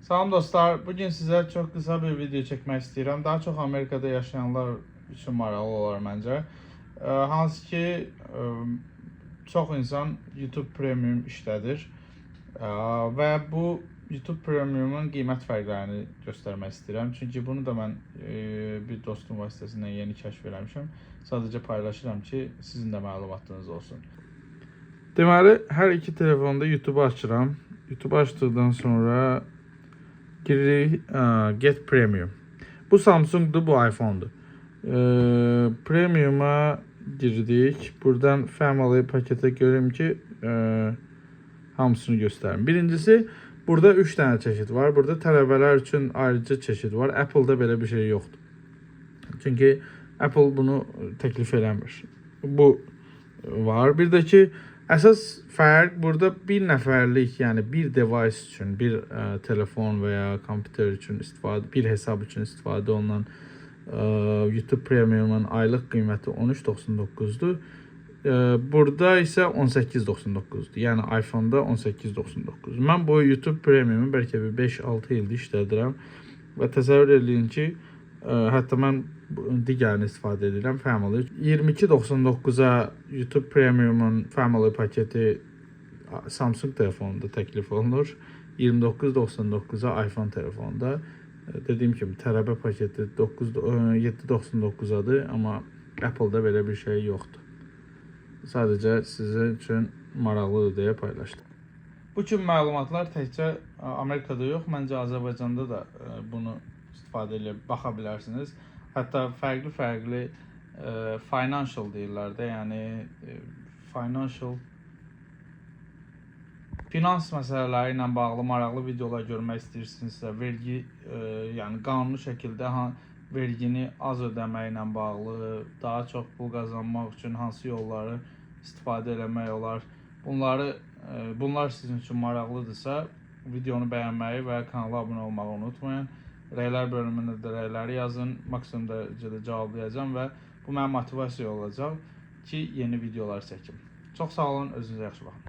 Salam dostlar, bugün sizə çox qısa bir video çəkmək istəyirəm. Daha çox Amerikada yaşayanlar üçün maraqlı olar məncə. Hansı ki, çox insan YouTube Premium işlədir və bu YouTube Premiumun qiymət fərqlərini göstərmək istəyirəm. Çünki bunu da mən bir dostum vasitəsilə yeni kəşf eləmişəm. Sadəcə paylaşıram ki, sizin də məlumatınız olsun. Deməli, hər iki telefonda YouTube açıram. YouTube açdıqdan sonra giririk Get Premium. Bu Samsung'dur, bu iPhone'dur. Premium'a girdik. Buradan Family pakete görüm ki hamısını göstərim. Birincisi, burada 3 dənə çeşid var. Burada tələbələr üçün ayrıca çeşid var. Apple'da belə bir şey yoxdur. Çünki Apple bunu təklif eləmir. Bu var. Bir də ki, əsas fərq burada bir nəfərlik, yəni bir device üçün, bir telefon və ya kompüter üçün istifadə, bir hesab üçün istifadə olunan YouTube Premium'un aylıq qiyməti 13.99'dur. Burada isə 18.99'dur. Yəni iPhone'da 18.99. Mən bu YouTube Premium'u bəlkə bir 5-6 ildir işlədirəm və təsəvvür edin ki, hətta mən digərini istifadə edirəm, Family. 22.99'a YouTube Premium'un Family paketi Samsung telefonunda təklif olunur. 29.99'a iPhone telefonunda. Dediyim kimi, tələbə paketi 7.99'adır, amma Apple'da belə bir şey yoxdur. Sadəcə sizin üçün maraqlıdır deyə paylaşdım. Bu kimi məlumatlar təkcə Amerikada yox, məncə Azərbaycanda da bunu istifadə edib baxa bilərsiniz. Hətta fərqli financial deyirlər də, yəni finans məsələləri ilə bağlı maraqlı videolar görmək istəyirsinizsə, vergi, yəni qanuni şəkildə vergini az ödəmək ilə bağlı, daha çox pul qazanmaq üçün hansı yolları istifadə eləmək olar. Bunlar sizin üçün maraqlıdırsa, videonu bəyənməyi və kanala abunə olmağı unutmayın. Rəylər bölümündə də rəyləri yazın, maksimum dərəcədə cavablayacağım və bu mənə motivasiya olacaq ki, yeni videolar çəkim. Çox sağ olun, özünüzə yaxşı baxın.